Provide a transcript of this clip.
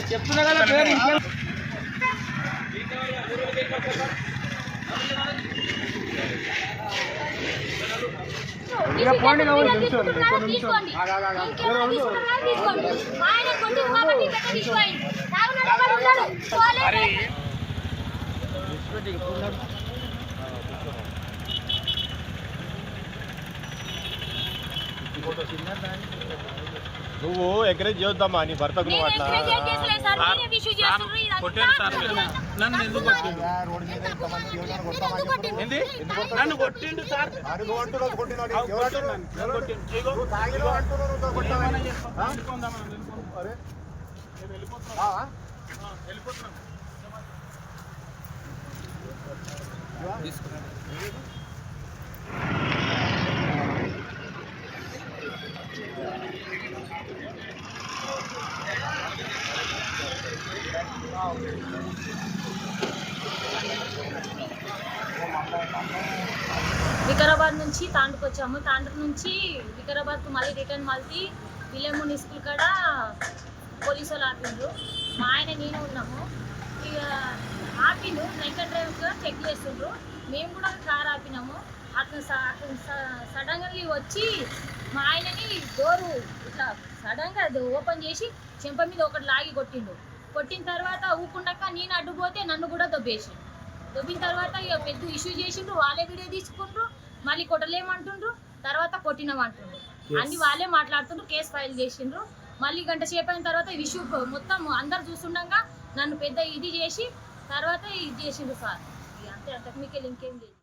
చెప్తున్నా కదా పేరు నువ్వు ఎంకరేజ్ చేద్దామా నీ భర్తకు నువ్వు అట్లా నన్ను కొట్టిండు సార్ వికారాబాద్ నుంచి తాండ్రుకు వచ్చాము. తాండ్రు నుంచి వికారాబాద్కు మళ్ళీ రిటర్న్ మళ్ళీ విలేముని స్కూల్ కాడ పోలీసు వాళ్ళు ఆపిండ్రు. మా ఆయన నేను ఉన్నాము. ఇక ఆపిండు నైట్ డ్రైవ్గా చెక్ చేస్తుండ్రు. మేము కూడా కార్ ఆపినాము. అతను సడన్గా వచ్చి మా ఆయనని డోరు ఇట్లా సడన్గా ఓపెన్ చేసి చెంప మీద ఒకటి లాగి కొట్టిండు. కొట్టిన తర్వాత ఊకుండాక నేను అడ్డుపోతే నన్ను కూడా దొబ్బిన తర్వాత ఇక పెద్ద ఇష్యూ చేసిండ్రు. వాళ్ళే వీడియో తీసుకుండ్రు. మళ్ళీ కొట్టలేమంటుండ్రు. తర్వాత కొట్టినామంటుండ్రు. అన్ని వాళ్ళే మాట్లాడుతుండ్రు. కేసు ఫైల్ చేసిండ్రు. మళ్ళీ గంట సేపు అయిన తర్వాత ఇష్యూ మొత్తం అందరు చూస్తుండగా నన్ను పెద్ద ఇది చేసి తర్వాత ఇది చేసిండ్రు సార్. అంతే అంతకు మీకు ఇంకేం లేదు.